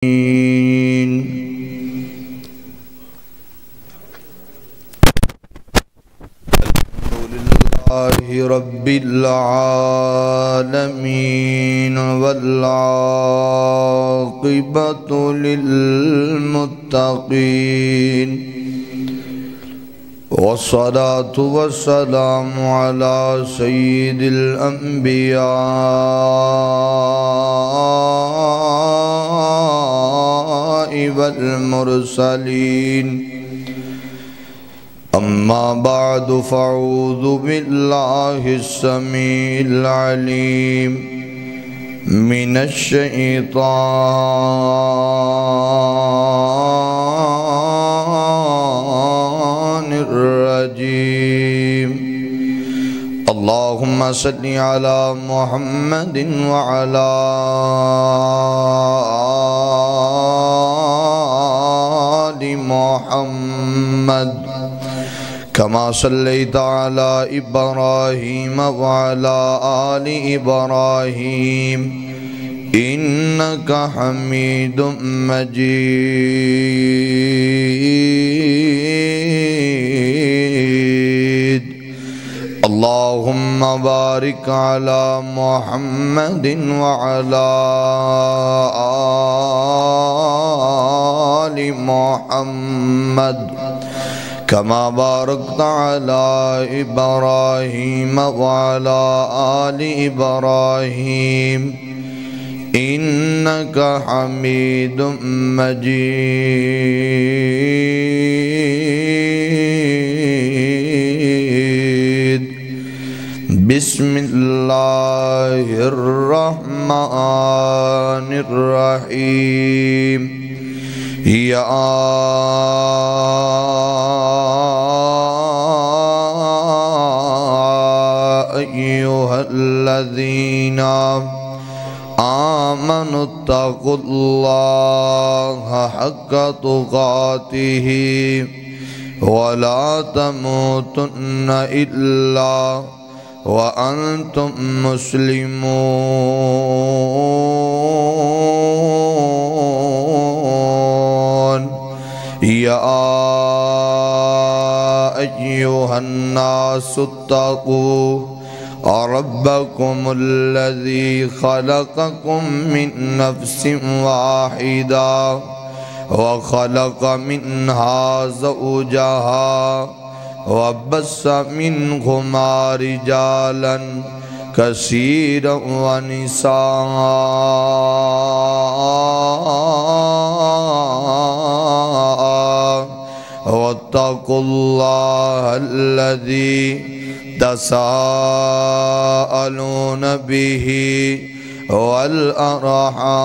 رب العالمين والعاقبة للمتقين والصلاة والسلام على سيد الأنبياء والمرسلين أما بعد فأعوذ بالله السميع العليم من الشيطان الرجيم اللهم صل على محمد وعلى آل محمد كما صليت على إبراهيم وعلى آل إبراهيم إنك حميد مجيد اللهم بارك على محمد وعلى آل محمد كما باركت على إبراهيم وعلى آل إبراهيم إنك حميد مجيد بسم الله الرحمن الرحيم يا أيها الذين آمنوا اتقوا الله حق تقاته ولا تموتن إلا وأنتم مسلمون يا أيها الناس اتقوا ربكم الذي خلقكم من نفس واحدة وخلق منها زوجها وبث منهما رجالا كثيرا ونساء واتقوا الله الذي تساءلون به والأرحام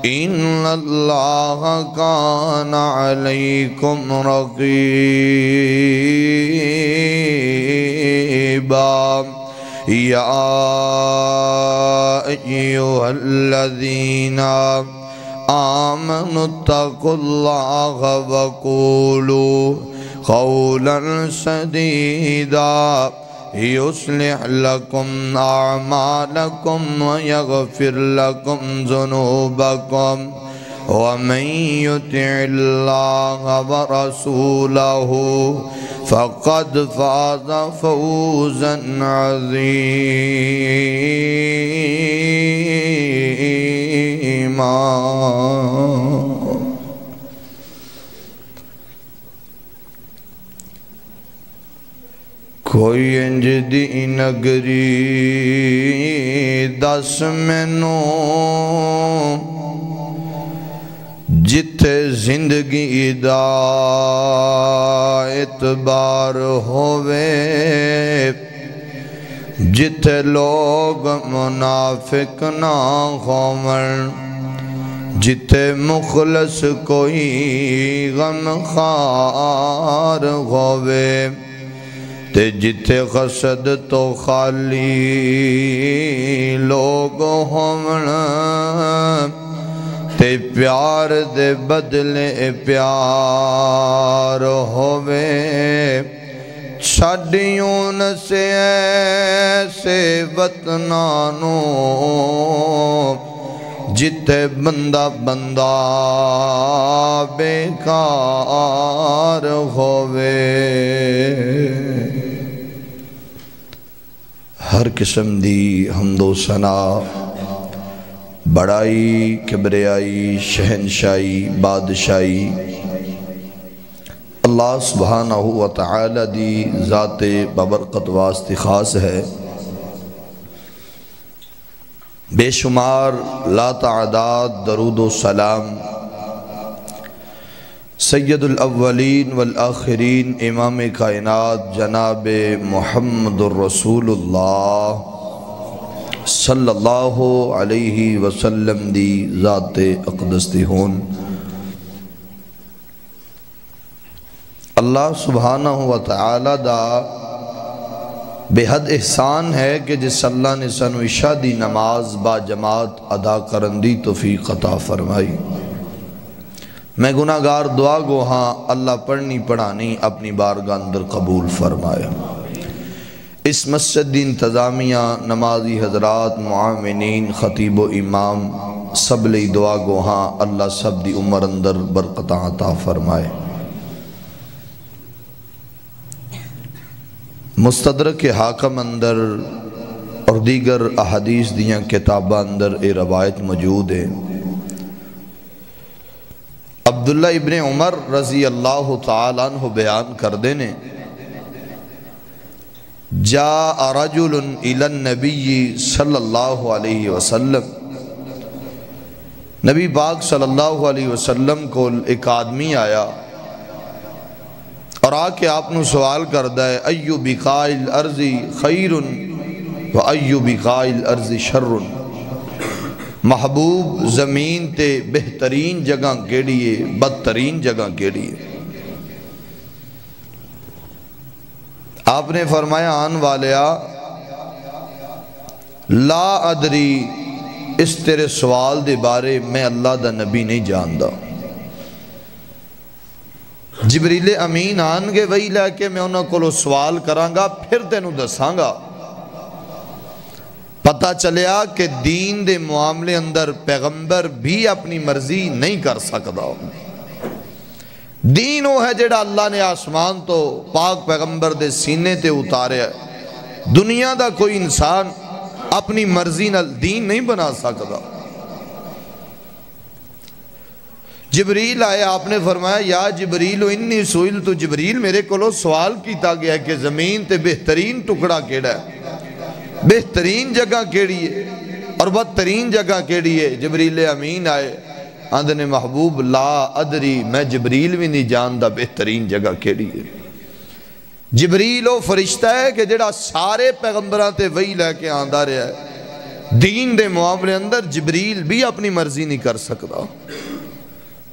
إن الله كان عليكم رقيبا يا أيها الذين آمنوا اتقوا الله وقولوا قولا سديدا يصلح لكم أعمالكم ويغفر لكم ذنوبكم ومن يطع الله ورسوله فقد فاز فوزا عظيما کوئی انج دی نگری دس مینوں جتھے زندگی دا اعتبار ہووے جتھے لوگ منافق نہ ہون جتھے مخلص کوئی غمخوار ہووے تے جتھے خسد تو خالی لوگ ہون تے پیار دے بدلے پیار ہووے ساڈیوں سے ایسے وطنانوں جتے بندہ بندہ بیکار ہووے ہر قسم دی حمد و ثنا بڑائی کبریائی شہنشائی بادشاہی اللہ سبحانہ و تعالی دی ذات ببرکت واسطے خاص ہے بے شمار لا تعداد درود و سلام سید الاولین والآخرین امام کائنات جناب محمد الرسول اللہ صلی اللہ علیہ وسلم دی ذات اقدس دی ہون اللہ سبحانہ و تعالی دا بے حد احسان ہے کہ جس اللہ نے سانو عشاء دی نماز با جماعت ادا کرن دی توفیق عطا فرمائی میں گناہگار دعا گو ہاں اللہ پڑھنی پڑھانی اپنی بارگاہ اندر قبول فرمایا اس مسجد دی انتظامیہ نمازی حضرات معاونین خطیب و امام سب لئی دعا گو ہاں اللہ سب دی عمر اندر برکت عطا فرمائے مستدرک حاکم اندر اور دیگر احادیث دیاں کتابہ اندر اے روایت موجود ہے عبداللہ ابن عمر رضی اللہ تعالیٰ عنہ بیان کر دینے جاء رجل الى النبی صلی اللہ علیہ وسلم نبی پاک صلی اللہ علیہ وسلم کو ایک آدمی آیا اور آکے آپ نے سوال کردہ ہے ایو بقاء الارض خیر و ایو بقاء الارض شر محبوب زمین تے بہترین جگہ کیڑیے بدترین جگہ کیڑیے آپ نے فرمایا آن والیا لا ادری اس تیرے سوال دے بارے میں اللہ دا نبی نہیں جاندہ جبریل امین آن گے وہی لے کے میں انہوں کو سوال کرانگا پھر تینوں دسانگا پتہ چلیا کہ دین دے معاملے اندر پیغمبر بھی اپنی مرضی نہیں کر سکتا دین وہ ہے جڑا اللہ نے آسمان تو پاک پیغمبر دے سینے تے اتارے دنیا دا کوئی انسان اپنی مرضی نال دین نہیں بنا سکتا جبریل آئے آپ نے فرمایا یا جبریل انی سئل تو جبریل میرے کو سوال کیتا گیا کہ زمین تے بہترین ٹکڑا کیڑا ہے بہترین جگہ کیڑی ہے اور بدترین جگہ کیڑی ہے جبریل امین آئے آندھنے محبوب لا ادری میں جبریل بھی نہیں جاندہ بہترین جگہ کیڑی ہے جبریل وہ فرشتہ ہے کہ جڑا سارے پیغمبران تے وہی لے کے آندہ رہا ہے دین دے معاملے اندر جبریل بھی اپنی مرضی نہیں کر سکتا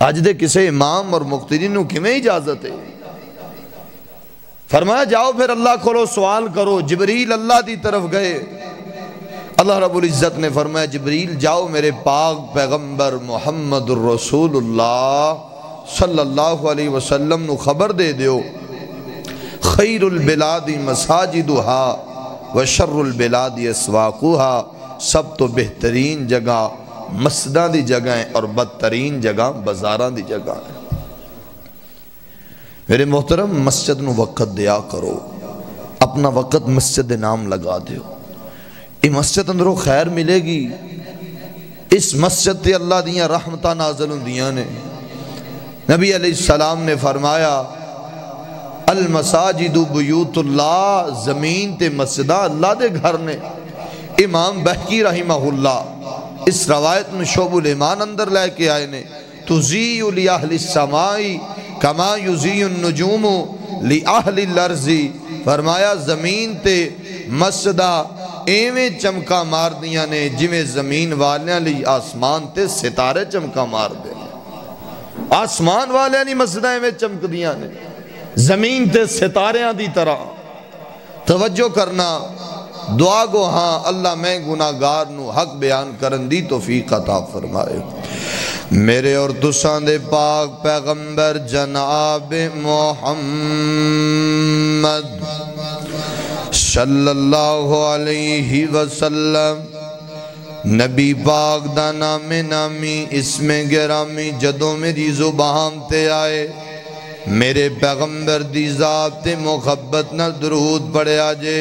آج دے کسے امام اور مقتدینوں کمیں اجازت ہے فرمایا جاؤ پھر اللہ کو سوال کرو جبریل اللہ دی طرف گئے اللہ رب العزت نے فرمایا جبریل جاؤ میرے پاک پیغمبر محمد الرسول اللہ صلی اللہ علیہ وسلم نو خبر دے دیو خیر البلاد مساجدہا وشر البلاد اسواقہا سب تو بہترین جگہ مسجداں دی جگہ ہیں اور بدترین جگہ بازاراں دی جگہ ہیں میرے محترم مسجد نو وقت دیا کرو اپنا وقت مسجد نام لگا دیو یہ مسجد اندروں خیر ملے گی اس مسجد تے اللہ دیاں رحمتہ نازل ہوندیاں نے نبی علیہ السلام نے فرمایا المساجد بیوت اللہ زمین تے مسجدہ اللہ دے گھر نے امام بہقی رحمہ اللہ اس روایت میں شعب الایمان اندر لے کے آئے نے تُزِیُّ لِأَهْلِ السَّمَاءِ کَمَا يُزِیُّ النُّجُومُ لِأَهْلِ الْأَرْضِ فرمایا زمین تے مسجدہ ایویں چمکا مار دیاں نے جویں زمین والیاں لی آسمان تے ستارے چمکا مار دے آسمان والیاں لی مسجدہ ایویں چمک دیاں نے زمین تے ستاریاں دی طرح توجہ کرنا دعا گو ہاں اللہ میں گناہگار نو حق بیان کرن دی توفیق عطا فرمائے میرے اور تساں دے پاک پیغمبر جناب محمد صلی اللہ علیہ وسلم نبی پاک دا نام نامی اسم گرامی جدوں میری زبان تے آئے میرے پیغمبر دی ذات تے محبت نہ درود پڑھیا جے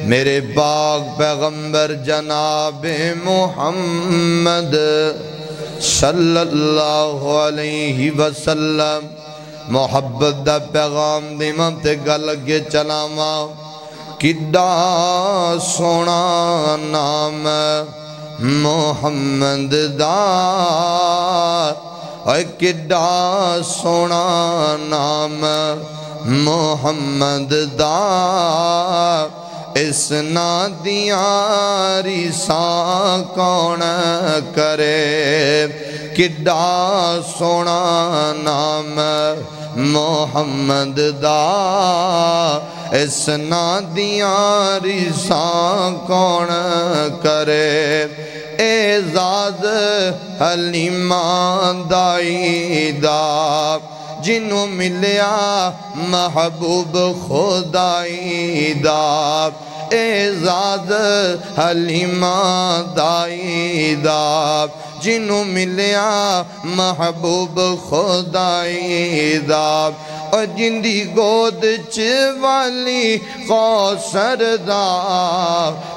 میرے پاک پیغمبر جناب محمد صلی اللہ علیہ وسلم محبت دا پیغام دیمم تے گل کے چلاواں کڈا سونا نام محمد دا اے کڈا سونا نام محمد دا اس نا دیاں ریساں کون کرے کڈا سونا نام محمد دا اس نا دیاں ریساں کون کرے اعزاز حلیمہ دائی دا جنوں ملیا محبوب خدائی دا اعزاز حلیمہ دائی دا جنوں ملیا محبوب خدائی دا اور جندی گود چوالی قوسر دا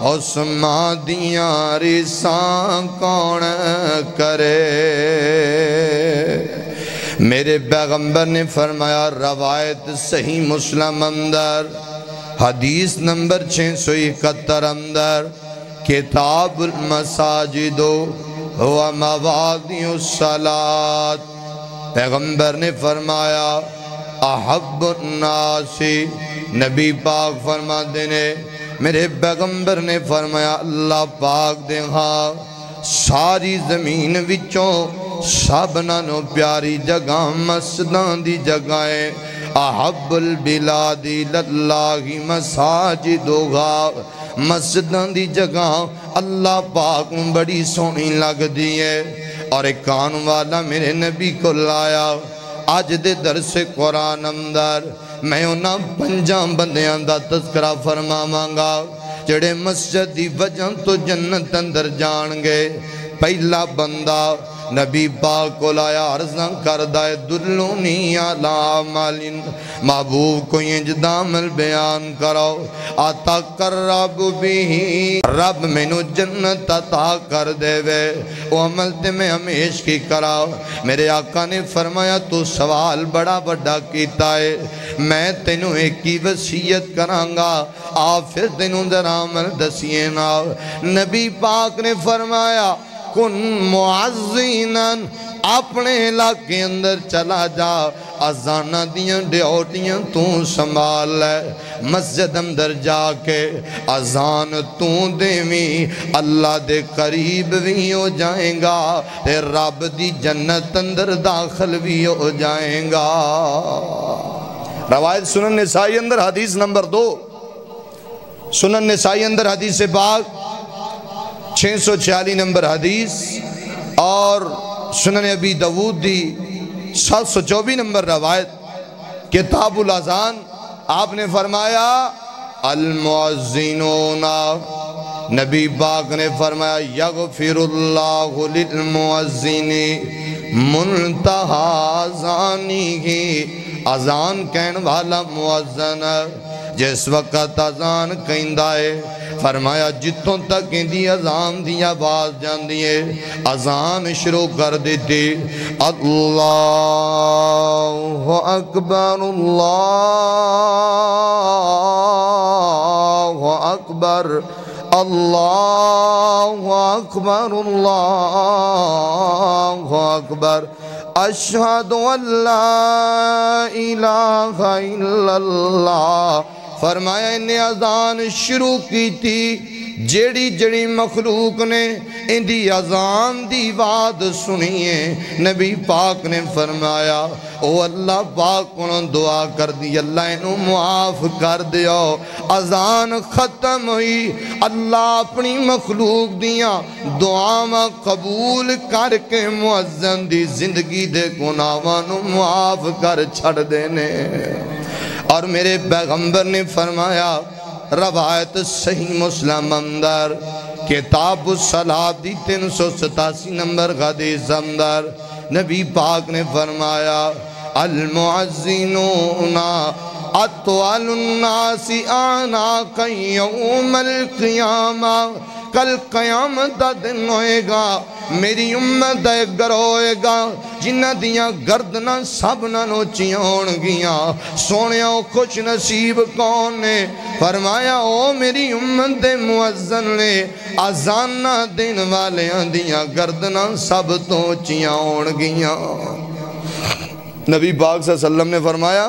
عثمان دیاں ریساں کون کرے میرے پیغمبر نے فرمایا روایت صحیح مسلم اندر حدیث نمبر 671 اندر کتاب المساجد و مواضع الصلاة پیغمبر نے فرمایا احب الناس نبی پاک فرما دینے میرے پیغمبر نے فرمایا اللہ پاک دے ہاں ساری زمین وچوں سب نانو پیاری جگہ مسجدان دی جگہیں احب البلاد للہ مساجدہا مسجدان دی جگہ اللہ پاک بڑی سونی لگ دیئے اور ایک کان والا میرے نبی کو لایا آج دے درس قرآن اندر میں انہاں پنجاں بندیاں دا تذکرہ فرما مانگا جڑے مسجد دی وجہ تو جنت اندر جان گے پہلا بندہ نبی پاک کو لایا عرضاں کردائے دلونی علی مالین محبوب کو انجدامل بیان کرو آتا کر رب بھی رب مینو جنت عطا کر دے وے وہ عمل تے میں ہمیش کی کراؤ میرے آقا نے فرمایا تو سوال بڑا بڑا کیتا ہے میں تینوں ایک کی وصیت کرانگا آپ پھر تینوں در عمل دسیے نا نبی پاک نے فرمایا کن معزیناً اپنے علاقے اندر چلا جا اذانہ دیاں ڈیوٹیاں تو سنبھال لے مسجد اندر جا کے اذان تو دیویں اللہ دے قریب بھی ہو جائیں گا تے رب دی جنت اندر داخل بھی ہو جائیں گا روایت سنن نسائی اندر حدیث نمبر 2 سنن نسائی اندر حدیث پاک 646 نمبر حدیث اور سنن ابی داؤد دی 724 نمبر روایت کتاب الاذان آپ نے فرمایا المؤذنون نبی پاک نے فرمایا یغفر اللہ للمؤذن منتہا اذانی ہی اذان کہن والا مؤذن جس وقت اذان کہندہ ہے فرمایا جتوں تک اندی اذان دی آواز جان دیئے اذان شروع کر دیتے اللہ اکبر اللہ اکبر اللہ اکبر اللہ اکبر اشہد ان لا الہ الا اللہ فرمایا انہیں اذان شروع کی تھی جیڑی جڑی مخلوق نے اندی اذان دی وعد سنیے نبی پاک نے فرمایا او اللہ پاک انہوں دعا کر دی اللہ انہوں معاف کر دیو اذان ختم ہوئی اللہ اپنی مخلوق دیاں دعاواں قبول کر کے مؤذن دی زندگی دے گناہاں معاف کر چھڑ دینے اور میرے پیغمبر نے فرمایا روایت صحیح مسلم اندر کتاب الصلاۃ دی 387 نمبر حدیث اندر نبی پاک نے فرمایا المعزنون اطول الناس اعناقا یوم القیامہ، کل قیامت دا دن ہوئے گا میری امت دا ایک گروہ ہوئے گا جنہ دیاں گردنہ سب نہ نوچیاں ہون گیاں، سونیاں خوش نصیب کون نے؟ فرمایا او میری امت دے مؤذن نے اذانہ دن والے دیاں گردنہ سب تو اونچیاں ہون گیاں۔ نبی پاک صلی اللہ علیہ وسلم نے فرمایا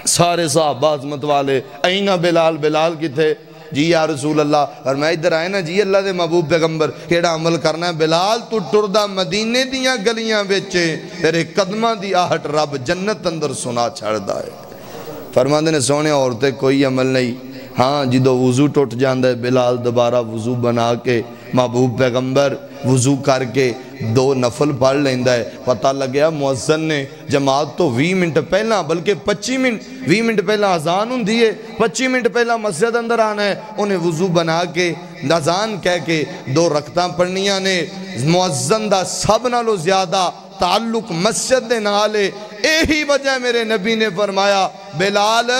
سارے صحابہ عظمت والے اینہ بلال، بلال کی تھے؟ جی یا رسول اللہ، اور میں ادھر آئے نا جی اللہ دے محبوب پیغمبر کیڑا عمل کرنا ہے؟ بلال تو ٹردہ مدینے دیاں گلیاں بیچے تیرے قدمہ دی آہٹ رب جنت اندر سنا چھڑ دائے۔ فرماندے نے سونے عورتیں کوئی عمل نہیں، ہاں جدو وضو ٹوٹ جاندہ ہے بلال دوبارہ وضو بنا کے محبوب پیغمبر وضو کر کے 2 نفل پڑھ لیندہ ہے۔ پتہ لگیا مؤذن نے جماعت تو 20 منٹ پہلا بلکہ 20 منٹ پہلا اذان ہوں دیئے، 25 منٹ پہلا مسجد اندر آنا ہے، انہیں وضو بنا کے اذان کہہ کے 2 رکعتاں پڑھنیاں نے۔ مؤذن دا سب نالو زیادہ تعلق مسجد دے نالے، یہی وجہ میرے نبی نے فرمایا بلال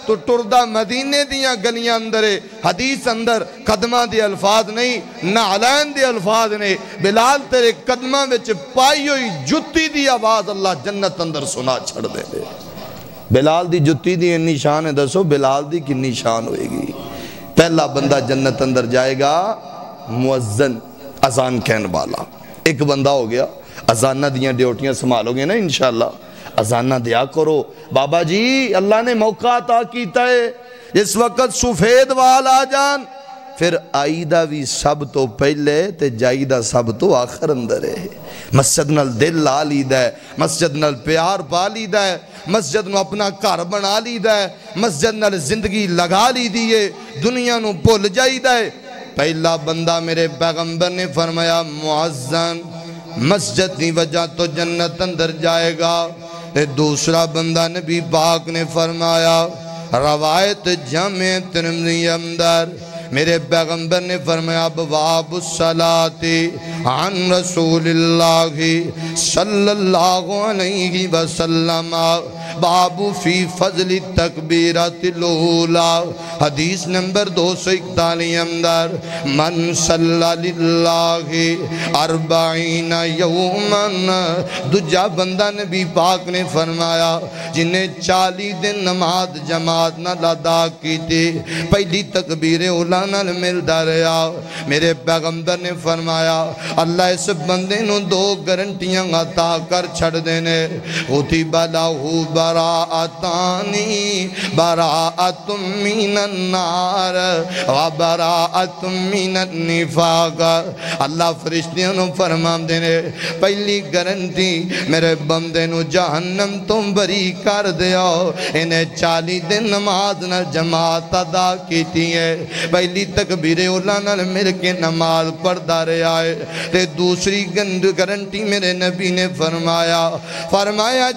تو ٹردہ مدینے دیاں گلیاں اندرے، حدیث اندر قدمہ دی الفاظ نہیں نعلین دی الفاظ نے، بلال تیرے قدمہ وچ پائی ہوئی جتی دی آواز اللہ جنت اندر سنا چھڑ دے دے۔ بلال دی جتی دی انی شان ہے، دسو بلال دی کنی شان ہوئے گی؟ پہلا بندہ جنت اندر جائے گا مؤذن اذان کہن والا، ایک بندہ ہو گیا۔ اذانہ دیاں ڈیوٹیاں سنبھالو گے نا انشاءاللہ، اذانہ دیا کرو۔ بابا جی اللہ نے موقع عطا کیتا ہے جس وقت سفید وال آ جان پھر آئیدہ بھی سب تو پہلے تے جائیدہ سب تو آخر اندر ہے۔ مسجد نال دل لا لیدہ ہے، مسجد نال پیار پا لیدہ ہے، مسجد نو اپنا گھر بنا لیدہ ہے، مسجد نال زندگی لگا لی دیئے، دنیا نو بھول جائیدہ ہے۔ پہلا بندہ میرے پیغمبر نے فرمایا مؤذن مسجد دی وجہ تو جنت اندر جائے گا۔ دوسرا بندہ نبی پاک نے فرمایا روایت جامع ترمذی اندر میرے پیغمبر نے فرمایا ابواب الصلاۃ عن رسول اللہ صلی اللہ علیہ وسلم باب فی فضل تکبیرات الاولی، حدیث نمبر 241 اندر من صلی للہ 40 یوما، دجا بندہ نبی پاک نے فرمایا جنہیں 40 دن نماز جماعت نہ ادا کی تھی، پہلی تکبیر اولی نال ملدا رہا۔ میرے پیغمبر نے فرمایا اللہ اس بندے نو 2 گارنٹیاں عطا کر چھڑ دینے، کتب لہ براءتانی براءت من النار و براءت من النفاق۔ اللہ فرشتیاں نو فرمان دینے پہلی گارنٹی میرے بندے نو جہنم تم بری کر دیو، انہیں 40 دن نماز نہ جماعت ادا کیتی ہے، پہلی تکبیر اولی نال مل کے نماز پڑھدا رہا ہے۔ تے دوسری گارنٹی میرے نبی نے فرمایا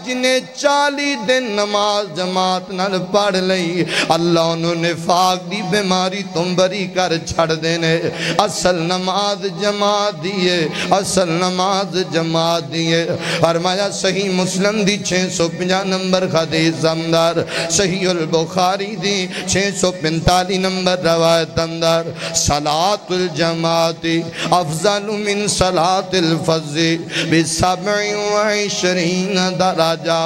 جنہیں 40 دن نماز جماعت نال پڑھ لئی اللہ انہوں نفاق دی بیماری تم بری کر چھڑ دینے۔ اصل نماز جماعت دیئے، اصل نماز جماعت دیئے۔ فرمایا صحیح مسلم دی 650 نمبر حدیث اندر، صحیح البخاری دی 645 نمبر روایت اندر صلاة الجماعت افضل من صلاة الفضل ب27 درجہ۔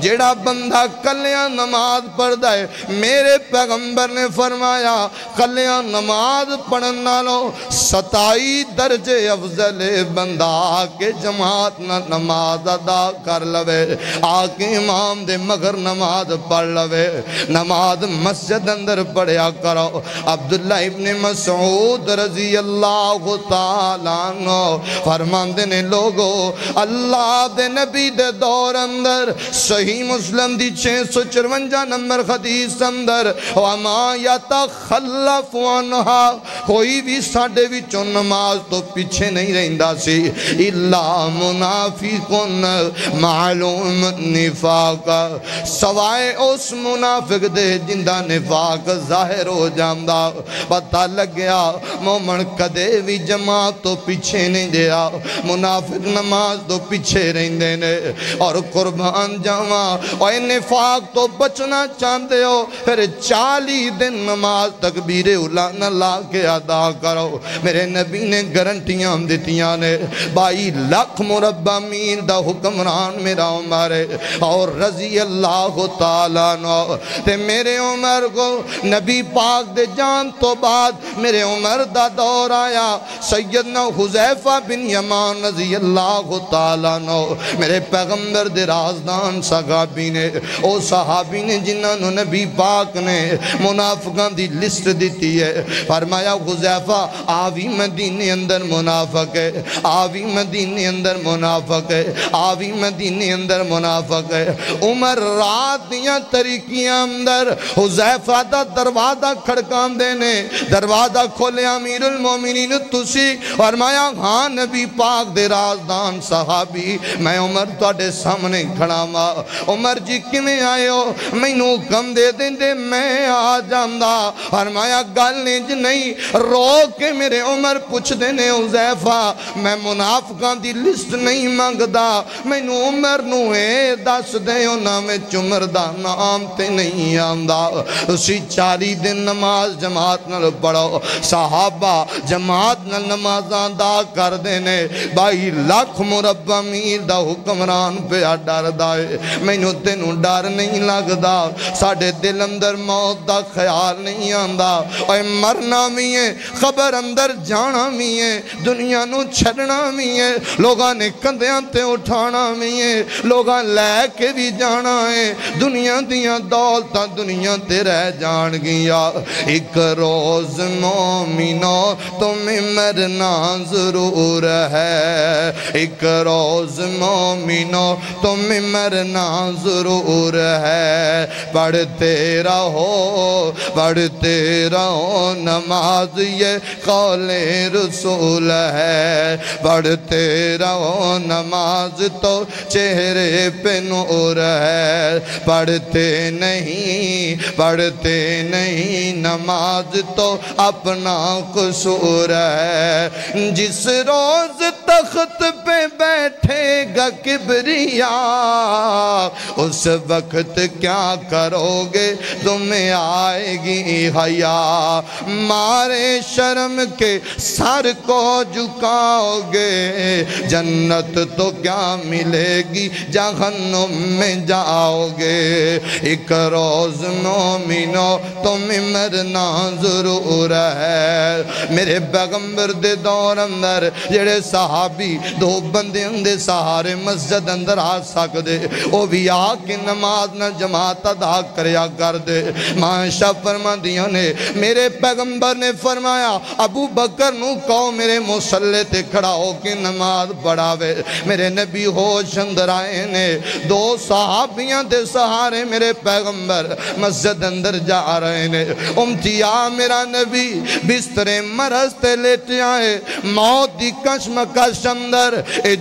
جیڑا بندہ کلیاں نماز پڑھ دائے میرے پیغمبر نے فرمایا کلیاں نماز پڑھنا لو 27 درجے افضل بندہ آکے جماعت نہ نماز ادا کر لوے، آکے امام دے مگر نماز پڑھ لوے۔ نماز مسجد اندر پڑھیا کرو۔ عبداللہ ابن مسعود رضی اللہ تعالیٰ عنہ فرمان دینے لوگو اللہ دے نبی دے دور اندر صحیح مسلم دی 654 نمبر حدیث اندر وَمَا يَتَخَلَّفُ عَنْهَا کوئی بھی ساڑھے وچوں نماز تو پیچھے نہیں رہندہ سی إِلَّا مُنَافِقٌ معلوم نفاق سوائے اس منافق دے جندہ نفاق ظاہر ہو جاندہ پتہ لگ گیا مومن کدے بھی جماعت تو پیچھے نہیں دیا منافق نماز تو پیچھے رہندے نے اور قربان جاواں اور نفاق تو بچنا چاہتے ہو پھر 40 دن نماز تکبیر اولا نہ لا کے ادا کرو میرے نبی نے گارنٹیاں دیتیاں نے 22 لاکھ مربع میل دا حکمران میرا عمر ہے اور رضی اللہ تعالیٰ عنہ تے میرے عمر کو نبی پاک دے جان تو بعد میرے عمر دا دور آیا سیدنا حذیفہ بن یمان رضی اللہ تعالیٰ عنہ میرے پیغمبر دے رازدان صحابی نے او صحابی نے جنہاں نو نبی پاک نے منافقان دی لسٹ دیتی ہے فرمایا حذیفہ آوی مدینے اندر منافق ہے آوی مدینے اندر منافق ہے آوی مدینے اندر منافق ہے عمر رات دیاں طریقیاں اندر حذیفہ دا دروازہ کھڑکان دینے دروازہ کھولے امیر المومنین تسی فرمایا ہاں نبی پاک دے رازدان صحابی میں عمر توڑے سامنے کھڑا ماں عمر جی کمیں آئے ہو میں نو کم دے دیں دے میں آ جاندہ فرمایا گل نیج نہیں رو کے میرے عمر پوچھ دینے حذیفہ میں منافقان دی لسٹ نہیں مانگ دا میں نو عمر نو اے دس دے ہونا میں چمر دا نام تے نہیں آندہ اسی 40 دن نماز جماعت نل پڑھو صحابہ جماعت نل نماز آندہ کر دینے 22 لاکھ مربع میل دا حکمران پہ ڈر دائے میں نو تینوں ڈر نہیں لگ دا ساڑھے دل اندر موت دا خیال نہیں آندہ اوہ مرنا بھی ہے خبر اندر جانا بھی ہے دنیا نو چھڑنا بھی ہے لوگاں نے کندیاں تے اٹھانا بھی ہے لوگاں لے کے بھی جانا ہے دنیا دیاں دولتاں دنیا تے رہ جان گیا ایک روز مومنو تمہیں مرنا ضرور ہے ایک روز مومنو تمہیں مرنا ضرور ہے پڑھتے رہو نماز یہ قول رسول ہے پڑھتے رہو نماز تو چہرے پہ نور ہے پڑھتے نہیں نماز تو اپنا قصور ہے جس روز تخت پہ بیٹھے گا کبریا اس وقت کیا کرو گے تمہیں آئے گی حیا مارے شرم کے سر کو جھکاؤ گے جنت تو کیا ملے گی جہنم میں جاؤ گے ایک روز مومنو تمہیں مرنا ضرور ہے میرے پیغمبر دے دور اندر جڑے صحابی 2 بندے اندے سہارے مسجد اندر آ سکدے او بھی آ کے نماز نہ جماعت ادا کریا کر دے معاشہ فرما دیوں نے میرے پیغمبر نے فرمایا ابو بکر نو کہو میرے مصلی تے کھڑا ہو کے نماز پڑھاوے میرے نبی ہوش اندر آئے نے 2 صحابیاں دے سہارے میرے پیغمبر مسجد اندر جا رہے نے امتیا میرا نبی بسترے مرض تے لیتے آئے موت دی کشمکش اندر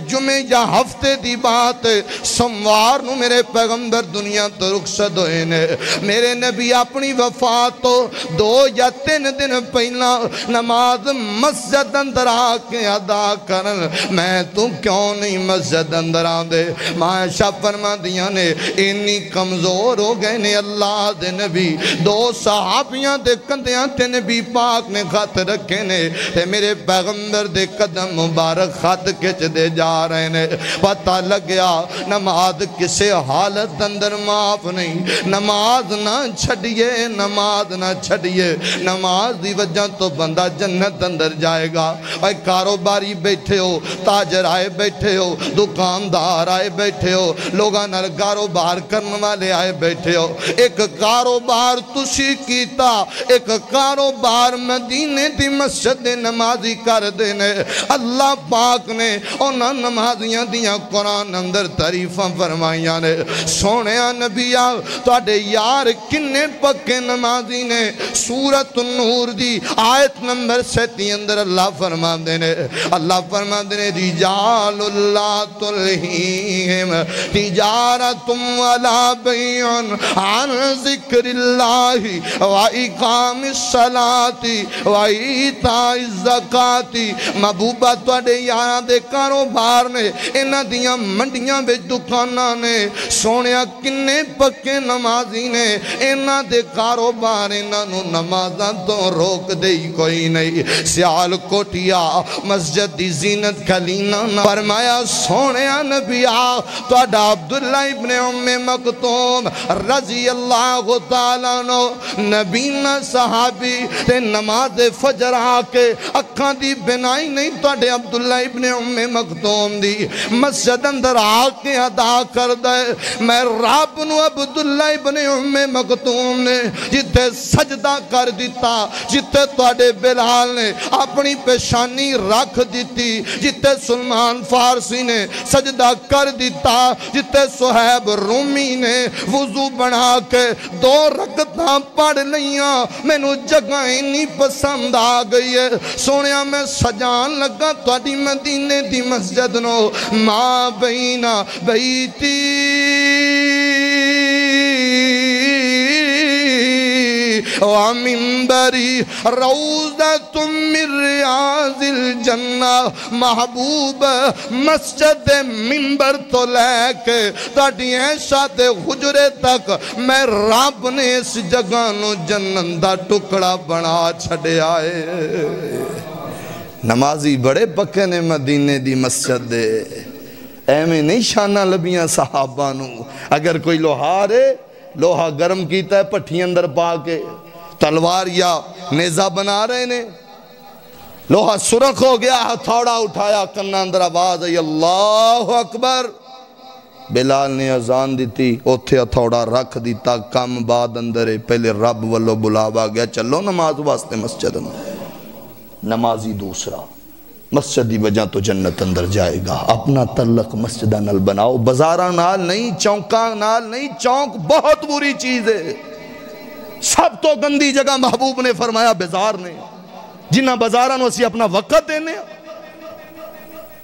جمعہ یا ہفتے دی بات سموار نو میرے پیغمبر دنیا تو رخصت ہوئے نے میرے نبی اپنی وفات تو 2 یا 3 دن پہلا نماز مسجد اندر آکے ادا کرن میں تو کیوں نہیں مسجد اندر آندے معاشہ فرما دیا نے انی کمزور ہو گئے نے اللہ دے نبی 2 صحابیاں دے کندیاں تے نبی پاک نے خط رکھے نے تے میرے پیغمبر دے قدم مبارک خط کچھ دے جا رہے نے پتہ لگیا نماز کسے حالت اندر معاف نہیں نماز نہ چھڑیے نماز نہ چھڑیے نماز دی وجہ تو بندہ جنت اندر جائے گا اے کاروباری بیٹھے ہو تاجر آئے بیٹھے ہو دکاندار آئے بیٹھے ہو لوگاں نال کاروبار کرنے والے آئے بیٹھے ہو ایک کاروبار تسی کیتا ایک کاروبار مدینے دی مسجد نمازی کر دینے اللہ پاک نے انہاں نمازیاں دیاں قرآن اندر تعریفاں فرمائیاں نے سونے نبیا تواڈے یار کنے پکے نمازی نے سورۃ النور دی آیت نمبر 37 اندر اللہ فرماندے نے رجال اللہ تلہیہم تجارت ولا بیع عن ذکر اللہ و اقام الصلاۃ و ایتاء الزکاۃ محبوبہ تواڈے یاراں دے کاروبار نے انہاں دیاں منڈیاں وچ دکاناں نے سونیا کنے پکے نمازی نے انہاں دے کاروبار انہاں نوں نمازاں تو روک دے کوئی نہیں سیال کوٹیا مسجد دی زینت کلینا فرمایا سونیا نبیا تواڈا عبداللہ ابن ام مکتوم رضی اللہ تعالیٰ عنہ نبینا صحابی تے نماز فجر آکے اکھاں دی بنائی نہیں تواڈے عبداللہ ابن ام مکتوم دی مسجد اندر آکے ادا کر دے میں رب نو عبداللہ ابن ام مکتوم نے جتے سجدہ کر دیتا جتے تواڈے بلال نے اپنی پیشانی رکھ دیتی جتے سلمان فارسی نے سجدہ کر دیتا جتے صہیب رومی نے وضو بنا کے 2 رکعتاں پڑھ لیاں میں نو جگہ نہیں پسند آ گئی ہے سونیا میں سجان لگا تواڈی مدینے دی مسجد نو ما بینا بیتی ومنبری روضۃ من ریاض الجنہ محبوب مسجد منبر تو لے کے تاڑی عیشہ دے حجرے تک میں رب نے اس جگہ نو جنت دا ٹکڑا بنا چھڑے آئے نمازی بڑے پکے نے مدینے دی مسجد دے ایمیں نہیں شانہ لبیاں صحابہ نو اگر کوئی لوہار ہے لوہا گرم کیتا ہے پٹھی اندر پا کے تلوار یا نیزہ بنا رہے نے لوہا سرخ ہو گیا ہتھوڑا اٹھایا کنہ اندر آواز ہے اللہ اکبر بلال نے اذان دیتی اوتھے ہتھوڑا رکھ دیتا کم بعد اندر پہلے رب والو بلاوا گیا چلو نماز واسطے مسجد میں نمازی دوسرا مسجد دی وجہ تو جنت اندر جائے گا اپنا تعلق مسجدہ نال بناؤ بزارہ نال نہیں چونکاں نال نہیں چونک بہت بری چیز ہے سب تو گندی جگہ محبوب نے فرمایا بزار نے جنہ بزارہ نو اسی اپنا وقت دینے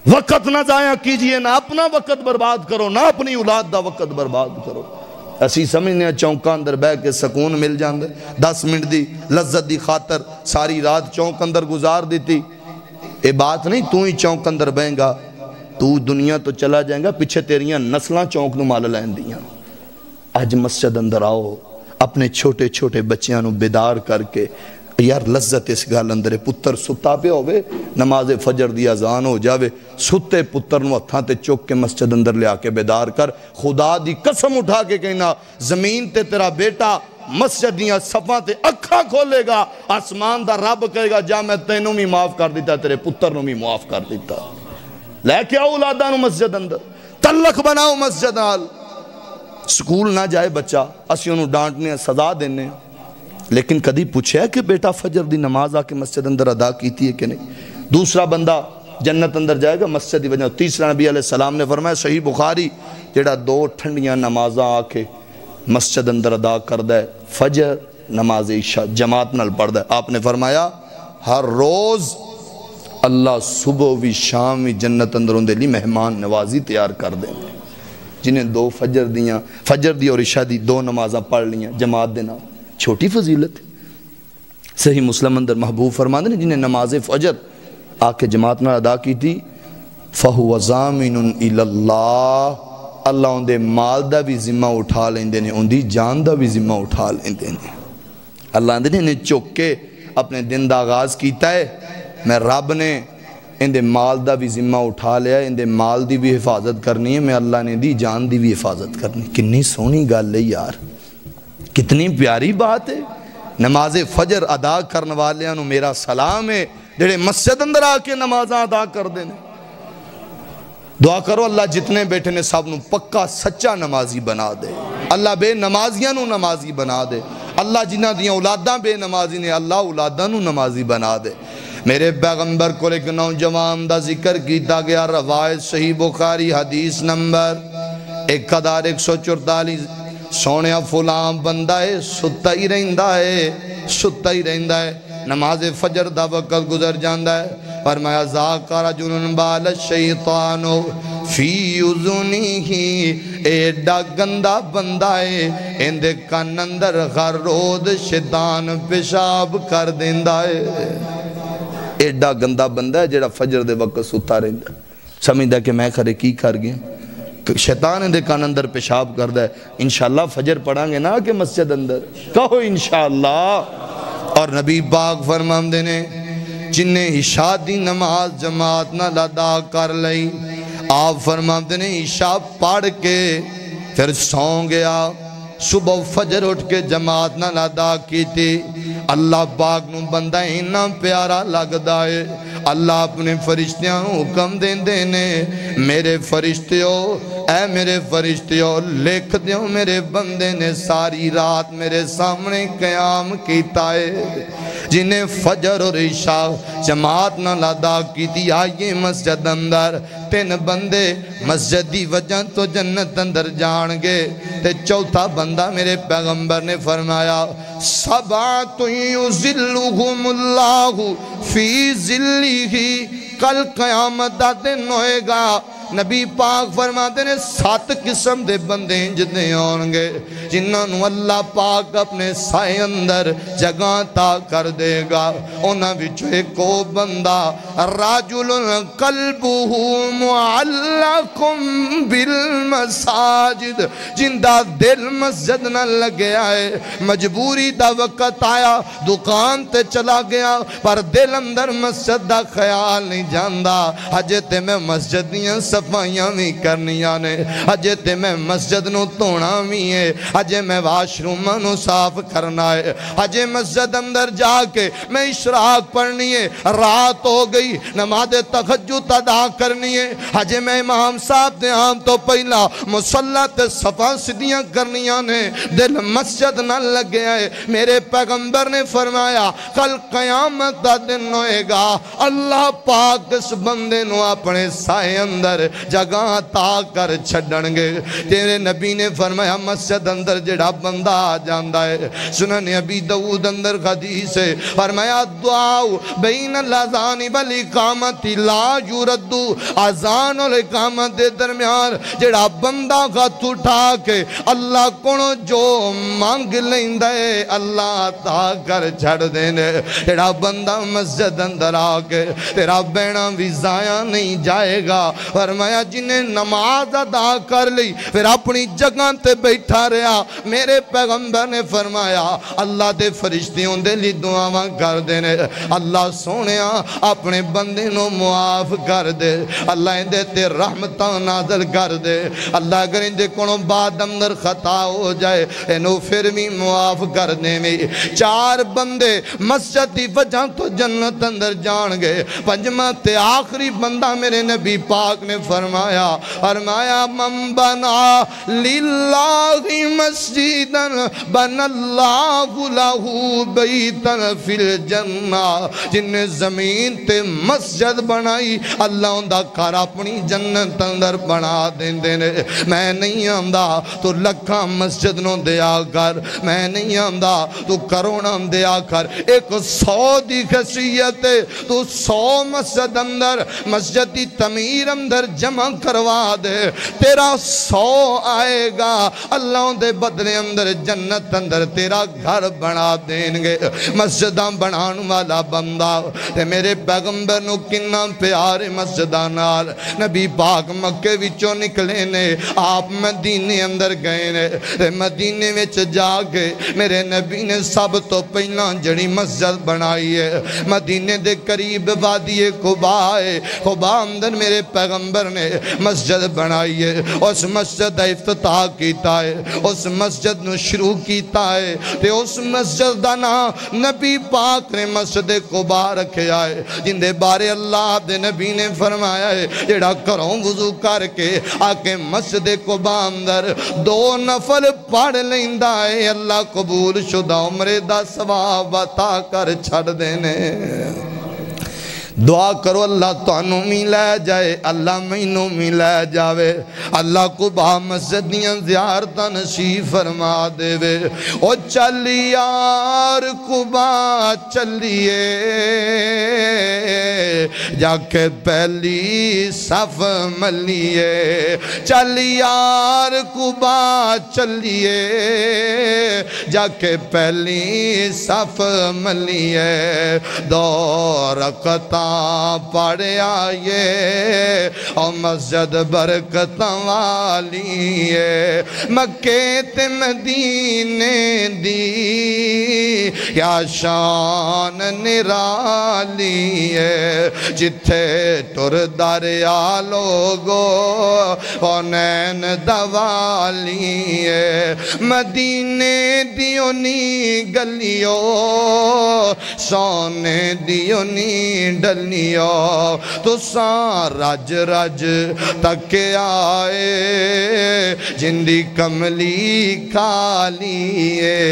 وقت نہ ضائع کیجئے نہ اپنا وقت برباد کرو نہ اپنی اولاد دا وقت برباد کرو اسی سمجھنے چونکاں اندر بے کے سکون مل جاندے 10 منٹ دی لذت دی خاطر ساری رات چونک اندر گزار دیتی اے بات نہیں تو ہی چونک اندر بہیں گا تو دنیا تو چلا جائیں گا پیچھے تیریاں نسلاں چونک نو مال لین دیاں آج مسجد اندر آؤ اپنے چھوٹے چھوٹے بچیاں نو بیدار کر کے یار لذت اس گال اندر پتر ستا پہ ہوئے نماز فجر دی اذان ہو جاوے ستے پتر نو ہتھاں تے چوک کے مسجد اندر لے آکے بیدار کر خدا دی قسم اٹھا کے کہنا زمین تے تیرا بیٹا مسجد دیاں صفاں تے اکھاں کھولے گا آسمان دا رب کہے گا جا میں تینوں بھی معاف کر دیتا تیرے پتر نو بھی معاف کر دیتا لے کے آؤ اولاداں نو مسجد اندر تعلق بناؤ مسجد نال سکول نہ جائے بچہ اسی انہوں ڈانٹنے سزا دینے لیکن کدی پوچھے کہ بیٹا فجر دی نماز آکے مسجد اندر ادا کیتی ہے کہ نہیں دوسرا بندہ جنت اندر جائے گا مسجد دی وجہ تیسرا نبی علیہ السلام نے فرمایا صحیح بخاری جیڑا 2 ٹھنڈیاں نمازاں آکے مسجد اندر ادا کر دے فجر نماز عشاء جماعت نال پڑھ دے آپ نے فرمایا ہر روز اللہ صبح بھی شام بھی جنت اندر ان دے لی مہمان نوازی تیار کر دیں جنہیں 2 فجر دی اور عشاء دی 2 نمازاں پڑھ لیاں جماعت دینا چھوٹی فضیلت صحیح مسلم اندر محبوب فرماندے نے جنہیں نماز فجر آکے جماعت نہ ادا کی تھی فَهُوَ زَامِنٌ إِلَى اللَّهِ اللہ ان دے مال دا بھی ذمہ اٹھا لیندے نے ان دی جان دا بھی ذمہ اٹھا لیندے نے اللہ اندے نے چوکے اپنے دن دا آغاز کیتا ہے میں رب نے ان دے مال دا بھی ذمہ اٹھا لیا ان دے مال دی بھی حفاظت کرنی ہے میں اللہ نے دی جان دی بھی حفاظت کرنی کنی سونی گل ہے یار کتنی پیاری بات ہے نماز فجر ادا کرنے والیاں نو میرا سلام ہے جڑے مسجد اندر آکے نمازاں ادا کر دینے دعا کرو اللہ جتنے بیٹھے نے سب نو پکا سچا نمازی بنا دے اللہ بے نمازیاں نو نمازی بنا دے اللہ جنہ دیاں اولاداں بے نمازی نے اللہ اولاداں نو نمازی بنا دے میرے پیغمبر کو ایک نوجوان دا ذکر کیتا گیا روایت صحیح بخاری حدیث نمبر ایک قدار 144 سونیا فلان بندہ ہے ستا ہی رہندہ ہے نماز فجر دا وقت گزر جاندہ ہے فرمایا ذاکا رجل بال الشیطان فی اذنہ ایڈا گندہ بندہ ہے اندے کان اندر ہر روز شیطان پیشاب کر دیندہ ہے ایڈا گندہ بندہ ہے جیڑا فجر دے وقت ستا رہندہ ہے سمجھدہ کہ میں کھرے کی کر گیا شیطان اندے کان اندر پیشاب کر دے انشاءاللہ فجر پڑھاں گے نا کہ مسجد اندر کہو انشاءاللہ اور نبی پاک فرمان دینے جنہیں عشاء دی نماز جماعت نہ ادا کر لئی آپ فرمان دینے عشاء پڑھ کے پھر سون گیا صبح فجر اٹھ کے جماعت نہ ادا کی تھی اللہ پاک نو بندہ اینا پیارا لگ دائے اللہ اپنے فرشتیاں حکم دین دینے میرے فرشتیوں اے میرے فرشتیوں لکھ دیو میرے بندے نے ساری رات میرے سامنے قیام کیتا ہے جنہیں فجر اور عشاء جماعت نہ ادا کی تھی آئیے مسجد اندر 3 بندے مسجد دی وجہ تو جنت اندر جان گے تے چوتھا بندہ میرے پیغمبر نے فرمایا سبعۃ یظلھم اللہ فی ظلہ کل قیامت دا دن ہوئے گا نبی پاک فرماتے ہیں 7 قسم دے بندے جتنے ہونگے جنہوں اللہ پاک اپنے سائے اندر جگہ تا کر دے گا انہاں وچوں ایک بندہ راجل قلبہ معلق بالمساجد جندہ دل مسجد نہ لگے آئے مجبوری دا وقت آیا دکان تے چلا گیا پر دل اندر مسجد دا خیال نہیں جاندہ حجتے میں مسجد دیاں صفائیاں بھی کرنیاں نے حجتے میں مسجد نو تونا بھی ہے حجے میں واشرومہ نو صاف کرنا ہے حجے مسجد اندر جا کے میں اشراق پڑھنی ہے رات ہو گئی نماز تہجد ادا کرنی ہے حجے میں امام صاحب دے عام تو پہلا مصلی تے صفا صدیاں کرنیاں نے دل مسجد نہ لگے آئے میرے پیغمبر نے فرمایا کل قیامت دا دن ہوئے گا اللہ پاک اس بندے نو اپنے سائے اندر جگہ تا کر چھڑنگے تیرے نبی نے فرمایا مسجد اندر جڑا بندہ آ جاندہ ہے سنن ابی داؤد اندر حدیث ہے فرمایا دعاؤ بین الاذان والاقامت لا یردو اذان اور اقامت دے درمیان جڑا بندہ خط اٹھا کے اللہ کونو جو مانگ لیندہ ہے اللہ تا کر چھڑ دینے جڑا بندہ مسجد اندر آکے تیرا بینا بھی ضائع نہیں جائے گا فرمایا جنہیں نماز ادا کر لی پھر اپنی جگہ تے بیٹھا رہا میرے پیغمبر نے فرمایا اللہ دے فرشتیوں دے لی دعاواں کر دینے اللہ سونیا اپنے بندے نو معاف کر دے اللہ اندے تے رحمتاں نازل کر دے اللہ اگر اندے کنوں بعد اندر خطا ہو جائے انہوں پھر بھی معاف کر دے میں 4 بندے مسجد دی وجہ تو جنت اندر جان گے پنجمہ تے آخری بندہ میرے نبی پاک نے فرمایا من بنا للہ مسجدن بن اللہ لہو بیتن فی الجنہ جن نے زمین تے مسجد بنائی اللہ اندہ کار اپنی جنت اندر بنا دین دینے میں نہیں آمدہ تو لکھا مسجد نو دیا کر میں نہیں آمدہ تو کرونا دیا کر 100 دی خصیت تو 100 مسجد اندر مسجد دی تعمیر اندر جمع کروا دے تیرا 100 آئے گا اللہ دے بدلے اندر جنت اندر تیرا گھر بنا دیں گے مسجداں بنان والا بندہ تے میرے پیغمبر نو کنہ پیارے مسجداں نال نبی پاک مکے وچوں نکلے نے آپ مدینے اندر گئے نے تے مدینے وچ جا کے میرے نبی نے سب تو پہلا جڑی مسجد بنائی ہے مدینے دے قریب وادی قبا ہے قبا اندر میرے پیغمبر نے مسجد بنائی ہے اس مسجد افتتاح کیتا ہے اس مسجد نو شروع کیتا ہے تے اس مسجد دا نام نبی پاک نے مسجد قبا رکھے آئے جن دے بارے اللہ دے نبی نے فرمایا ہے جڑا کروں وضو کر کے آکے مسجد قبا اندر 2 نفل پڑھ لیندہ ہے اللہ قبول شدہ عمرے دا ثواب عطا کر چھڑ دینے دعا کرو اللہ تانوں بھی لے جائے، اللہ مینوں بھی لے جاوے، اللہ قبا مسجد دیاں زیارتاں نصیب فرما دے وے۔ او چل یار قبا چلیے، جا کے پہلی صف ملیے، چل یار قبا چلیے، جا کے پہلی صف ملیے، دو رکعتاں پڑھ آئیے اور مسجد برکتاں والی ہے، مکے تے مدینے دی یا شان نرالی ہے، جتھے ٹر دریا لوگو ہونین دوالی ہے، مدینے دیونی گلیو سونے دیونی ڈلیو، تو ساں رج رج تک آئے جندی کملی کھالی ہے۔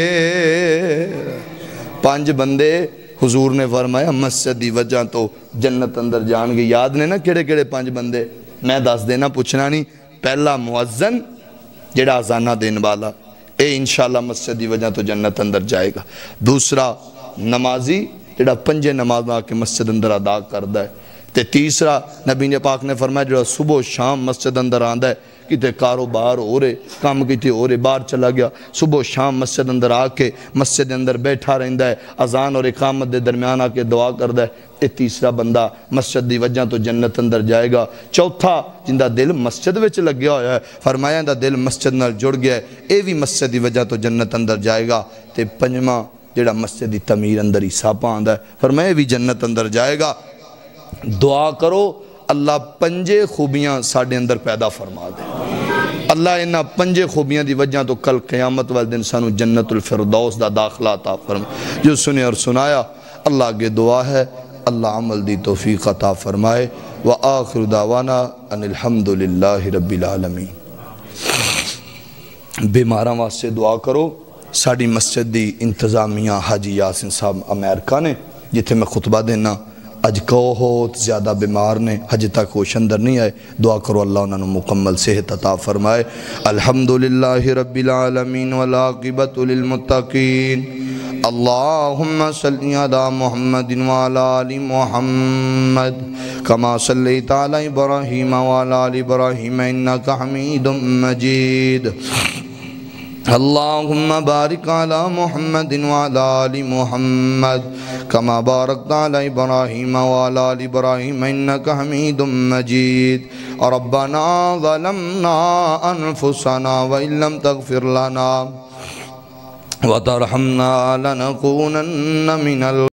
5 بندے حضور نے فرمایا مسجد دی وجہ تو جنت اندر جان گے۔ یاد نے نا کیڑے کیڑے 5 بندے؟ میں دس دینا، پوچھنا نہیں۔ پہلا مؤذن جڑا اذانہ دین والا، اے انشاءاللہ مسجد دی وجہ تو جنت اندر جائے گا۔ دوسرا نمازی جڑا 5 نماز آ کے مسجد اندر ادا کردہ ہے۔ تے تیسرا نبی پاک نے فرمایا جڑا صبح و شام مسجد اندر آندہ ہے، کتے کاروبار ہو رہے، کام کتے ہو رہے، باہر چلا گیا، صبح و شام مسجد اندر آ کے مسجد اندر بیٹھا رہندہ ہے، اذان اور اقامت دے درمیان آ کے دعا کردہ ہے، اے تیسرا بندہ مسجد دی وجہ تو جنت اندر جائے گا۔ چوتھا جندہ دل مسجد وچ لگ گیا ہویا ہے، فرمایا جندہ دل مسجد نال جڑ گیا ہے، اے بھی مسجد دی وجہ تو جنت اندر جائے گا۔ تے 5واں جڑا مسجد دی تعمیر اندر حصہ پاندہ ہے، فرمایا بھی جنت اندر جائے گا۔ دعا کرو اللہ 5 خوبیاں ساڑھے اندر پیدا فرما دے، اللہ انہا 5 خوبیاں دی وجہ تو کل قیامت والدن سانو جنت الفردوس دا داخلہ عطا فرما۔ جو سنے اور سنایا اللہ کے دعا ہے، اللہ عمل دی توفیق عطا فرمائے۔ وآخر دعوانا ان الحمدللہ رب العالمین۔ بیماراں واسطے دعا کرو۔ ساڑھی مسجد دی انتظامیہ حاجی یاسین صاحب امریکہ نے جتھے میں خطبہ دینا، اج بہت زیادہ بیمار نے، حج تک ہوش اندر نہیں آئے، دعا کرو اللہ انہوں نے مکمل صحت عطا فرمائے۔ الحمدللہ رب العالمین والعاقبۃ للمتقین، اللہم صلی علی محمد وعلی آل محمد کما صلیت علی ابراہیم وعلی آل ابراہیم انکا حمید مجید، اللہم بارک علی محمد وعلی آل محمد کما بارکت علی ابراہیم وعلی آل ابراہیم انکا حمید مجید، ربنا ظلمنا انفسنا وإن لم تغفر لنا وترحمنا لنكونن من